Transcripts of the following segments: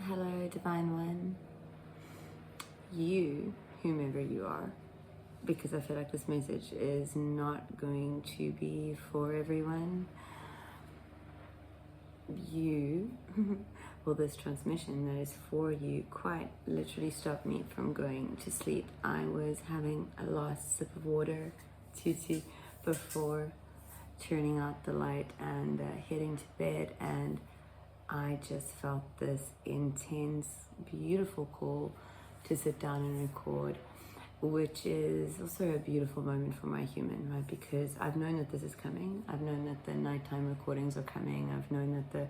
Hello, Divine One. You, whomever you are, because I feel like this message is not going to be for everyone. You, well, this transmission that is for you quite literally stopped me from going to sleep. I was having a last sip of water before turning out the light and heading to bed, and I just felt this intense, beautiful call to sit down and record, which is also a beautiful moment for my human, right? Because I've known that this is coming. I've known that the nighttime recordings are coming. I've known that the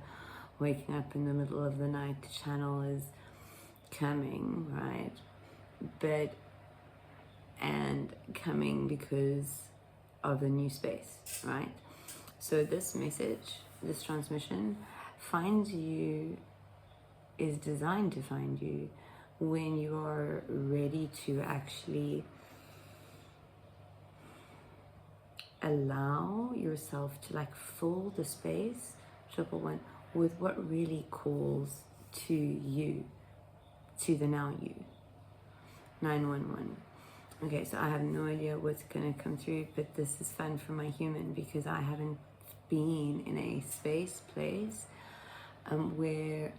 waking up in the middle of the night channel is coming, right? And coming because of the new space, right? So this message, this transmission, is designed to find you when you are ready to actually allow yourself to fill the space, 111, with what really calls to you, to the now you. 911. Okay, so I have no idea what's gonna come through, but this is fun for my human because I haven't been in a place where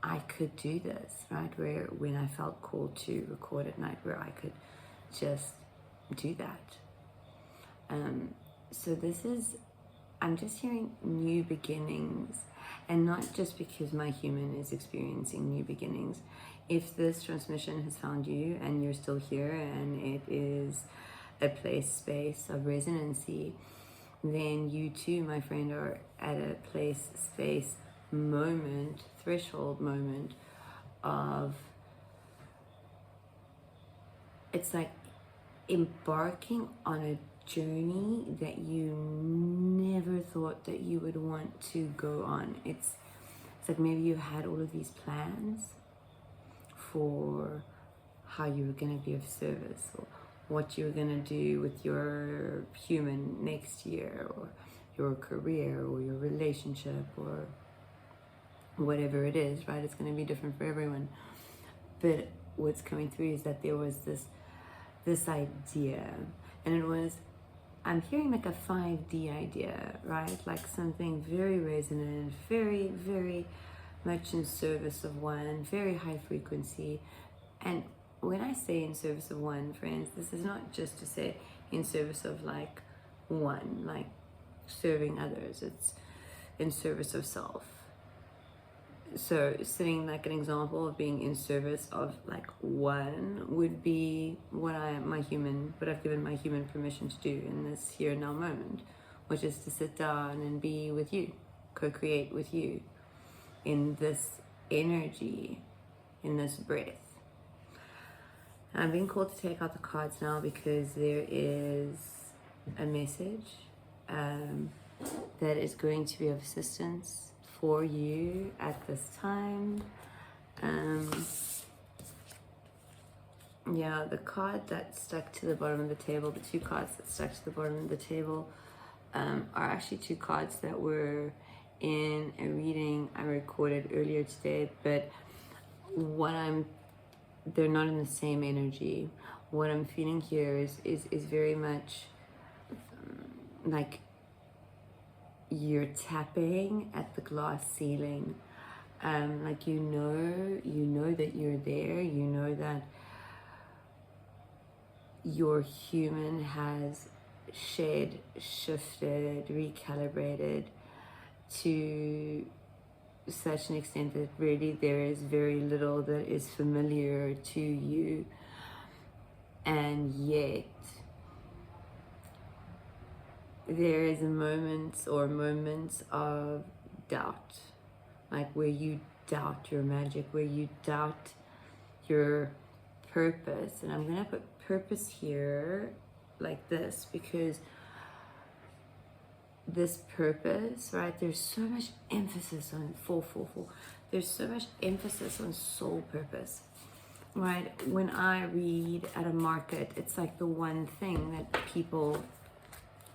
I could do this, right? Where when I felt called to record at night, where I could just do that. So this is, I'm just hearing new beginnings, and not just because my human is experiencing new beginnings. If this transmission has found you and you're still here and it is a space of resonancy, then you too, my friend, are at a space, moment, threshold moment of, it's like embarking on a journey that you never thought that you would want to go on. It's like maybe you had all of these plans for how you were going to be of service, or what you're going to do with your human next year, or your career, or your relationship, or whatever it is, right? It's going to be different for everyone. But what's coming through is that there was this idea, and it was, I'm hearing like a 5D idea, right? Like something very resonant, very, very much in service of one, very high frequency. And when I say in service of one, friends, this is not just to say in service of one, like serving others. It's in service of self. So setting an example of being in service of one would be what I've given my human permission to do in this here and now moment, which is to sit down and be with you, co-create with you in this energy, in this breath. I'm being called to take out the cards now because there is a message that is going to be of assistance for you at this time. Yeah, the card that stuck to the bottom of the table, the two cards that stuck to the bottom of the table are actually two cards that were in a reading I recorded earlier today, but they're not in the same energy. What I'm feeling here is very much like you're tapping at the glass ceiling. Like you know that you're there, you know that your human has shifted, recalibrated to such an extent that really there is very little that is familiar to you, and yet there is moments of doubt, like where you doubt your magic, where you doubt your purpose. And I'm gonna put purpose here like this because this purpose, right? There's so much emphasis on There's so much emphasis on soul purpose, right? When I read at a market, it's like the one thing that people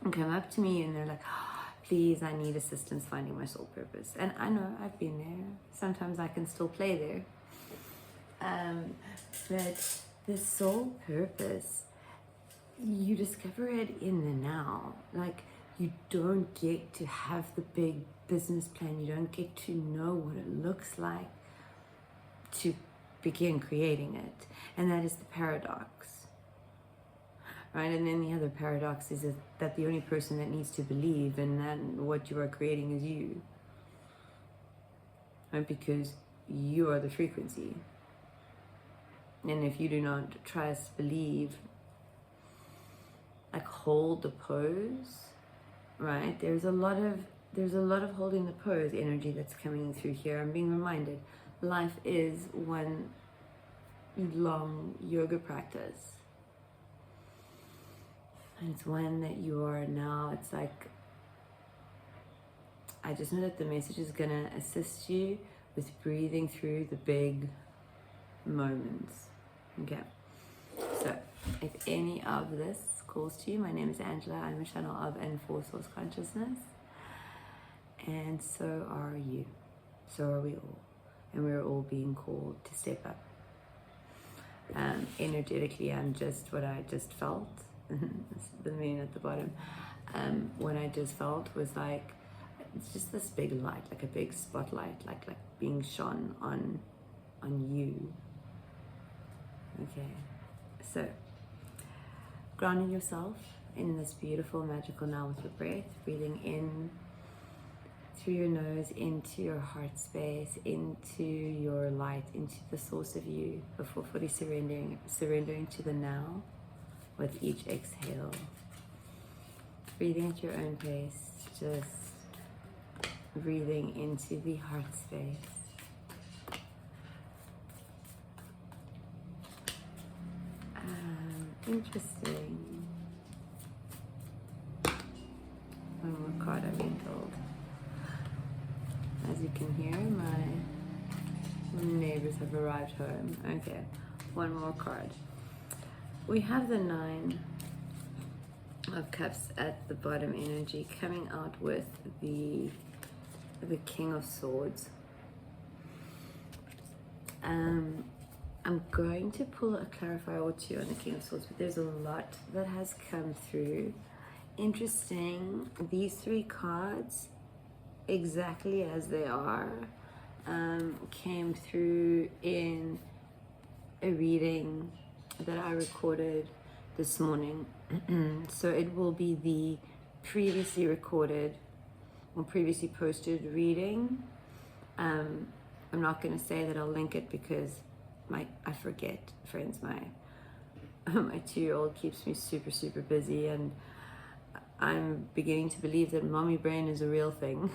come up to me and they're like, oh, please, I need assistance finding my soul purpose. And I know I've been there. Sometimes I can still play there. But the soul purpose, you discover it in the now. Like, you don't get to have the big business plan. You don't get to know what it looks like to begin creating it. And that is the paradox, right? And then the other paradox is that the only person that needs to believe in that what you are creating is you, right? Because you are the frequency. And if you do not trust, believe, like, hold the pose, right? There's a lot of holding the pose energy that's coming through here. I'm being reminded, life is one long yoga practice. And it's one that you are now, it's like, I just know that the message is gonna assist you with breathing through the big moments. Okay, so if any of this calls to you, my name is Angela. I'm a channel of and for Source Consciousness, and so are you. So are we all, and we're all being called to step up. Energetically, I'm just what I just felt. The moon at the bottom. What I just felt was like, it's just this big light, like a big spotlight, like being shone on you. Okay, so grounding yourself in this beautiful magical now with your breath, breathing in through your nose into your heart space, into your light, into the source of you, before fully surrendering to the now with each exhale. Breathing at your own pace, just breathing into the heart space. Interesting. One more card, I'm being told. As you can hear, my neighbors have arrived home. Okay, one more card. We have the 9 of Cups at the bottom energy, coming out with the King of Swords. I'm going to pull a clarifier or two on the King of Swords, but there's a lot that has come through. Interesting, these 3 cards, exactly as they are, came through in a reading that I recorded this morning. So it will be the previously recorded or previously posted reading. I'm not going to say that I'll link it because I forget, friends. My 2-year-old keeps me super busy, and I'm beginning to believe that mommy brain is a real thing.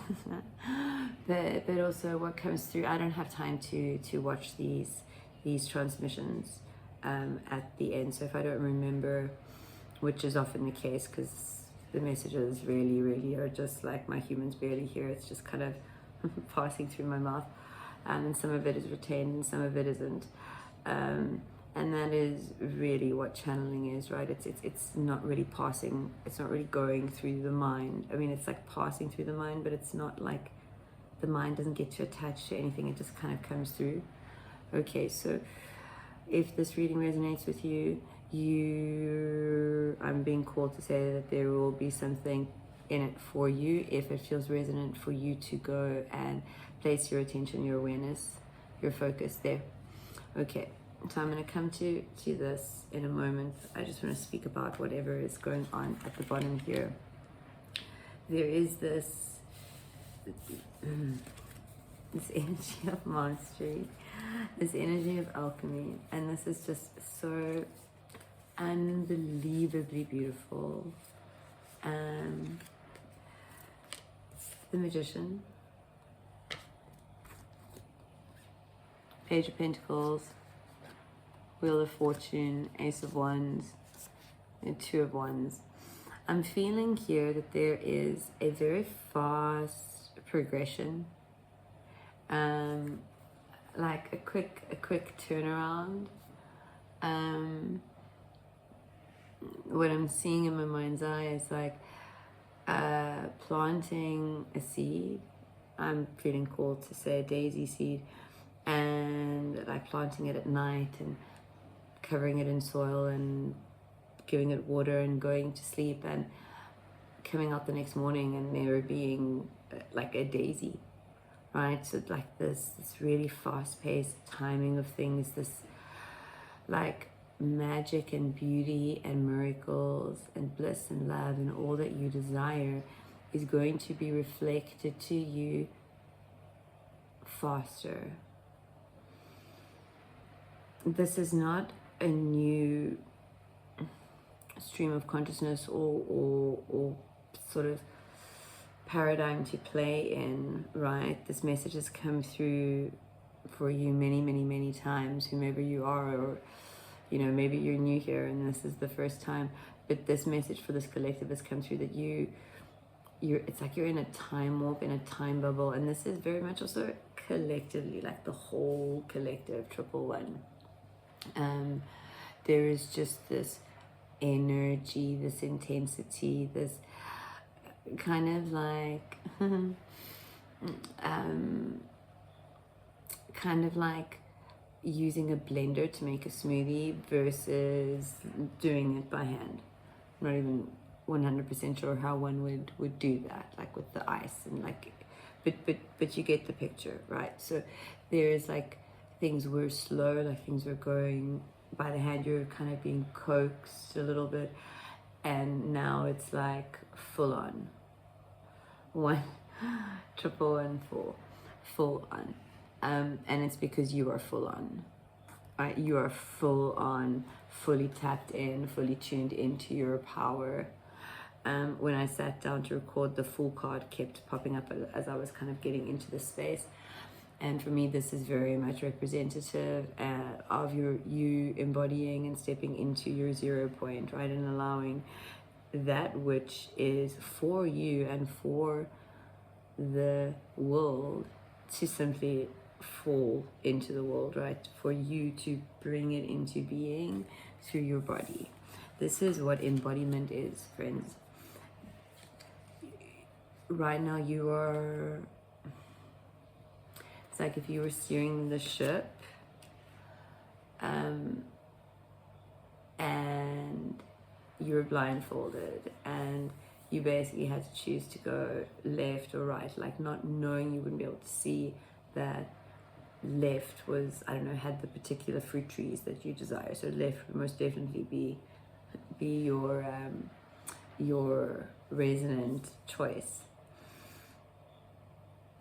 but also what comes through, I don't have time to watch these transmissions at the end. So if I don't remember, which is often the case because the messages really are just like my humans barely hear, it's just kind of passing through my mouth. And some of it is retained and some of it isn't. And that is really what channeling is, right? It's not really passing, it's not really going through the mind. I mean, it's like passing through the mind, but it's not like the mind doesn't get to attach to anything, it just kind of comes through. Okay, so if this reading resonates with you, I'm being called to say that there will be something in it for you if it feels resonant for you to go and place your attention, your awareness, your focus there. Okay, so I'm going to come to this in a moment. I just want to speak about whatever is going on at the bottom here. There is this energy of mastery, this energy of alchemy, and this is just so unbelievably beautiful. The Magician, Page of Pentacles, Wheel of Fortune, Ace of Wands, and 2 of Wands. I'm feeling here that there is a very fast progression, like a quick turnaround. What I'm seeing in my mind's eye is like planting a seed. I'm feeling called to say a daisy seed, and like planting it at night and covering it in soil and giving it water and going to sleep and coming out the next morning and there being like a daisy, right? So like this really fast-paced timing of things, this like magic and beauty and miracles and bliss and love and all that you desire is going to be reflected to you faster. This is not a new stream of consciousness or sort of paradigm to play in, right? This message has come through for you many times, whomever you are, or you know, maybe you're new here and this is the first time, but this message for this collective has come through that you're it's like you're in a time warp, in a time bubble, and this is very much also collectively, like the whole collective, 111. There is just this energy, this intensity, this kind of like kind of like using a blender to make a smoothie versus doing it by hand. I'm not even 100% sure how one would do that, like with the ice and like, but you get the picture, right? So there's like things were slow, like things were going by the hand, you're kind of being coaxed a little bit, and now it's like full on. 11114, full on. And it's because you are full on, right? You are full on, fully tapped in, fully tuned into your power. When I sat down to record, the Fool card kept popping up as I was kind of getting into the space. And for me, this is very much representative of you embodying and stepping into your 0 point, right? And allowing that which is for you and for the world to simply fall into the world, right? For you to bring it into being through your body. This is what embodiment is, friends. Right now you are, it's like if you were steering the ship and you were blindfolded and you basically had to choose to go left or right, like not knowing, you wouldn't be able to see that left was, I don't know, had the particular fruit trees that you desire. So left would most definitely be your resonant choice.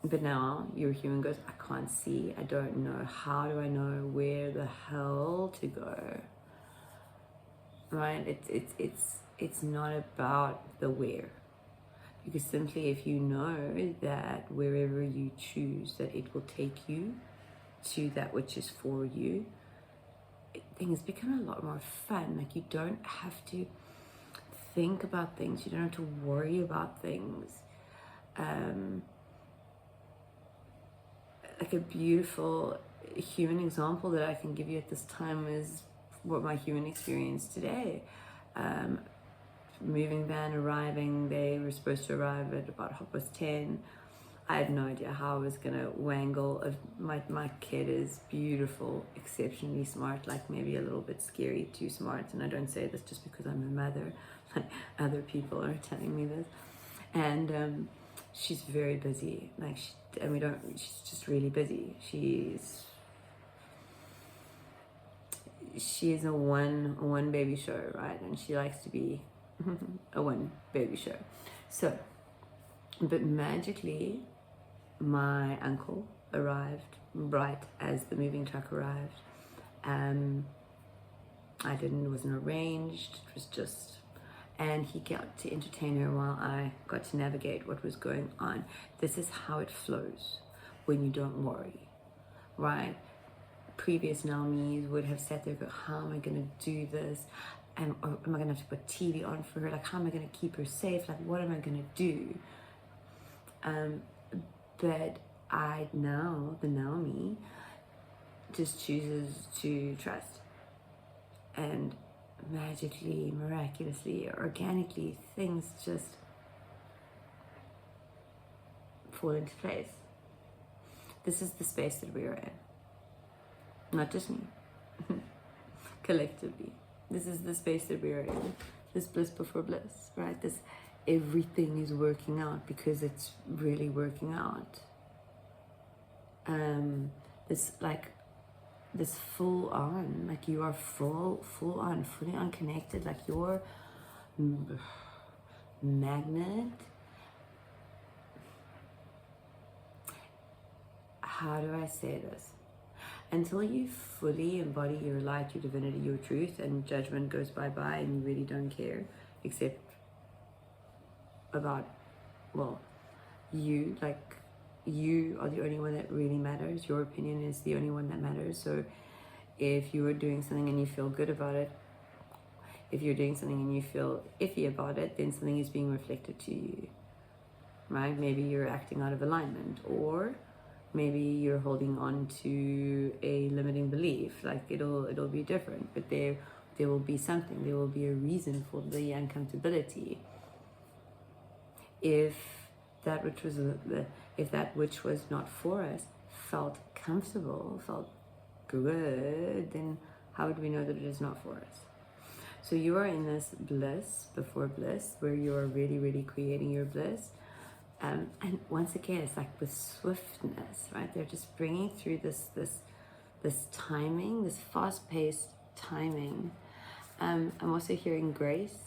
But now your human goes, I can't see, I don't know, how do I know where the hell to go? Right? It's not about the where. Because simply if you know that wherever you choose, that it will take you to that which is for you, things become a lot more fun. Like you don't have to think about things, you don't have to worry about things. Like a beautiful human example that I can give you at this time is what my human experience today. Moving van arriving, they were supposed to arrive at about 10:30. I had no idea how I was gonna wangle. My kid is beautiful, exceptionally smart, like maybe a little bit scary, too smart. And I don't say this just because I'm a mother, like other people are telling me this. And she's very busy. Like she's just really busy. She is a one baby show, right? And she likes to be a one baby show. So, but magically, my uncle arrived right as the moving truck arrived. Wasn't arranged, it was just, and he got to entertain her while I got to navigate what was going on. This is how it flows when you don't worry, right? Previous Naomi's would have sat there and go, how am I going to do this? Am I going to have to put TV on for her? Like, how am I going to keep her safe? Like, what am I going to do? But the Naomi, just chooses to trust. And magically, miraculously, organically, things just fall into place. This is the space that we are in. Not just me. Collectively. This is the space that we are in. This bliss before bliss, right? This everything is working out because it's really working out. This full on, like you are full on, fully unconnected, like your magnet. How do I say this? Until you fully embody your light, your divinity, your truth, and judgment goes bye-bye and you really don't care, except about, well, you, like, you are the only one that really matters. Your opinion is the only one that matters. So if you are doing something and you feel good about it, if you're doing something and you feel iffy about it, then something is being reflected to you, right? Maybe you're acting out of alignment, or maybe you're holding on to a limiting belief. Like it'll be different, but there will be something. There will be a reason for the uncomfortability. If that which was not for us felt comfortable, felt good, then how would we know that it is not for us? So you are in this bliss before bliss, where you are really, really creating your bliss. And once again, it's like with swiftness, right? They're just bringing through this timing, this fast-paced timing. I'm also hearing grace.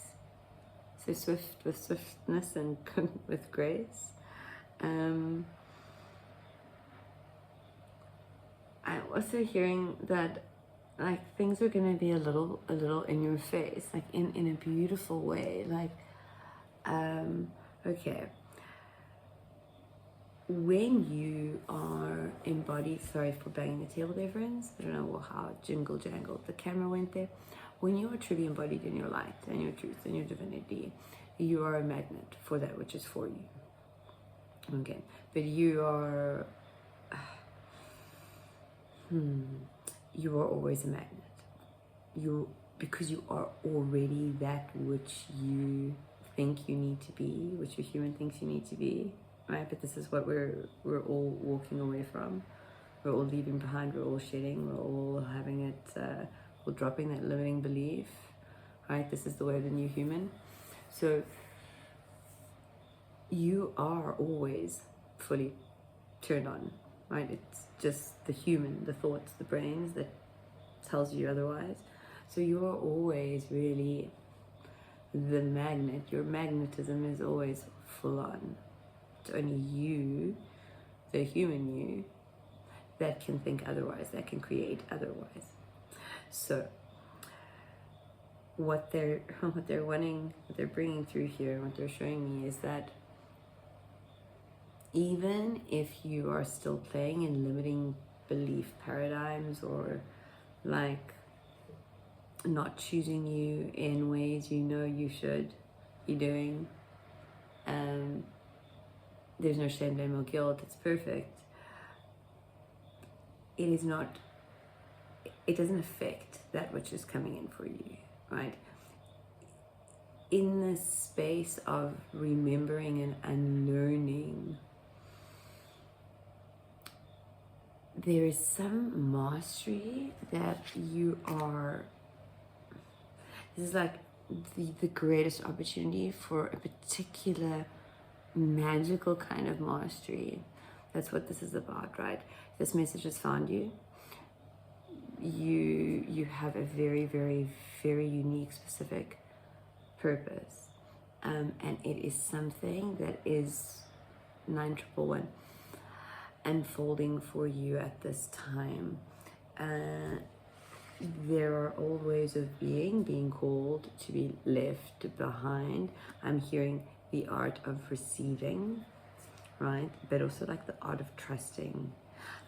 So swift with swiftness and with grace. I'm also hearing that, like, things are gonna be a little in your face, like in a beautiful way. Like, okay. When you are embodied, sorry for banging the table there, friends. I don't know how jingle jangle the camera went there. When you are truly embodied in your light and your truth and your divinity, you are a magnet for that which is for you. Okay, but you are, you are always a magnet. Because you are already that which you think you need to be, which your human thinks you need to be. Right, but this is what we're all walking away from. We're all leaving behind. We're all shedding. We're all having it. We're dropping that limiting belief. Right, this is the way of the new human. So you are always fully turned on. Right, it's just the human, the thoughts, the brains that tells you otherwise. So you are always really the magnet. Your magnetism is always full on. It's only you, the human you, that can think otherwise, that can create otherwise. So what they're bringing through here, what they're showing me is that even if you are still playing in limiting belief paradigms, or like not choosing you in ways you know you should be doing, there's no shame, blame, or guilt. It's perfect. It doesn't affect that which is coming in for you, right? In the space of remembering and unlearning, there is some mastery that you are. This is like the greatest opportunity for a particular magical kind of mastery. That's what this is about, right? This message has found you. You have a very, very, very unique, specific purpose, and it is something that is 9111 unfolding for you at this time. There are old ways of being called to be left behind. I'm hearing the art of receiving, right? But also like the art of trusting.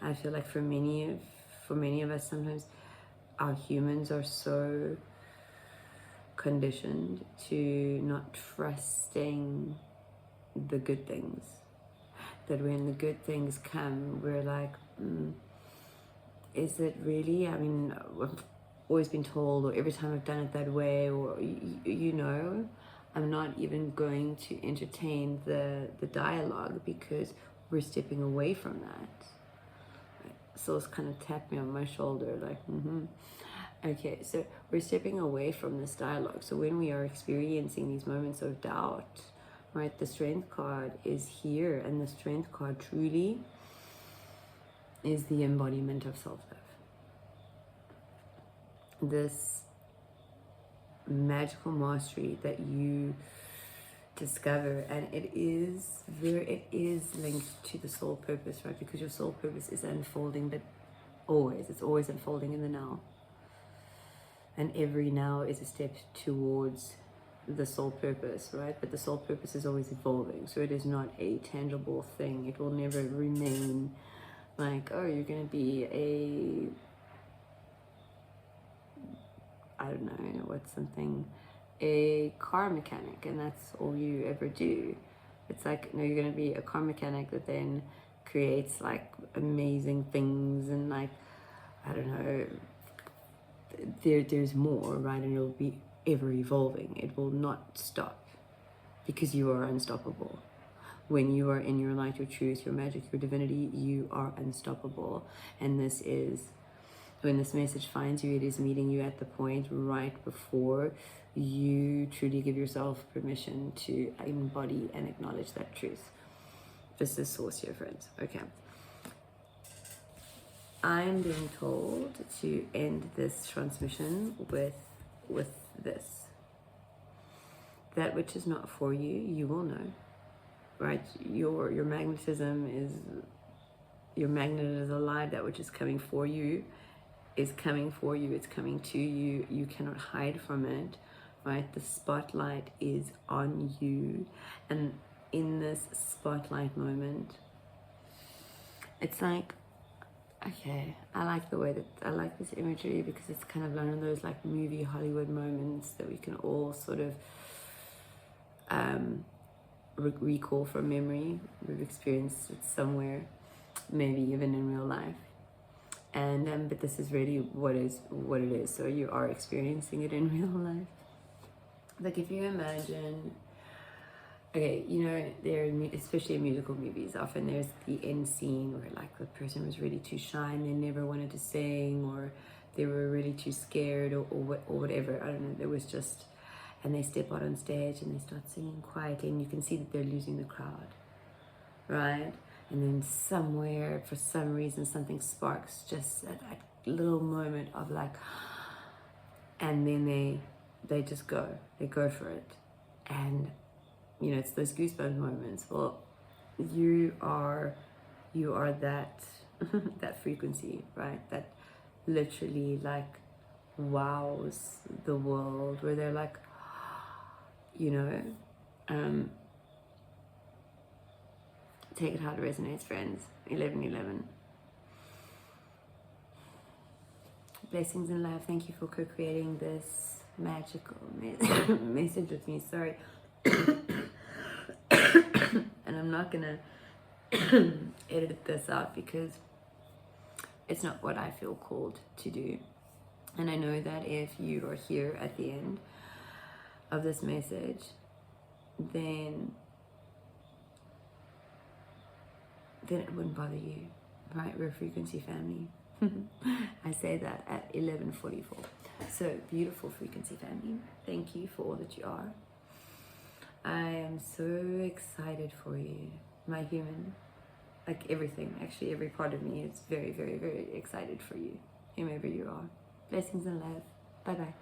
I feel like for many of us, sometimes our humans are so conditioned to not trusting the good things, that when the good things come, we're like, is it really? I mean, I've always been told, or every time I've done it that way, or you know, I'm not even going to entertain the dialogue, because we're stepping away from that. Soul's kind of tapped me on my shoulder, like, Okay, so we're stepping away from this dialogue. So when we are experiencing these moments of doubt, right, the Strength card is here, and the Strength card truly is the embodiment of self-love. This magical mastery that you discover, and it is linked to the soul purpose, right? Because your soul purpose is unfolding, but it's always unfolding in the now. And every now is a step towards the soul purpose, right? But the soul purpose is always evolving. So it is not a tangible thing. It will never remain like, oh, you're going to be a car mechanic, and that's all you ever do. It's like, no, you're going to be a car mechanic that then creates like amazing things, and like, I don't know, there's more, right? And it'll be ever evolving. It will not stop, because you are unstoppable. When you are in your light, your truth, your magic, your divinity, you are unstoppable. And this is, when this message finds you, it is meeting you at the point right before you truly give yourself permission to embody and acknowledge that truth. This is Source here, friends. Okay. I'm being told to end this transmission with this. That which is not for you, you will know. Right? Your magnetism is, your magnet is alive. That which is coming for you is coming for you. It's coming to you. You cannot hide from it. Right? The spotlight is on you. And in this spotlight moment, it's like, okay, I like this imagery, because it's kind of one of those like movie Hollywood moments that we can all sort of recall from memory. We've experienced it somewhere, maybe even in real life. And but this is really what it is. So you are experiencing it in real life. Like, if you imagine, okay, you know, especially in musical movies, often there's the end scene where like the person was really too shy and they never wanted to sing, or they were really too scared, or whatever. I don't know. There was just, and they step out on stage and they start singing quietly, and you can see that they're losing the crowd, right? And then somewhere, for some reason, something sparks, just at that little moment of like, and then they just go for it. And you know, it's those goosebumps moments. Well, you are that that frequency, right? That literally like wows the world, where they're like, you know, take it how it resonates, friends. 1111. Blessings and love. Thank you for co-creating this magical message with me. Sorry. And I'm not gonna edit this out, because it's not what I feel called to do. And I know that if you are here at the end of this message, then it wouldn't bother you, right? We're a frequency family. I say that at 11:44. So, beautiful frequency family, thank you for all that you are. I am so excited for you, my human. Like everything, actually every part of me is very, very, very excited for you, whomever you are. Blessings and love. Bye-bye.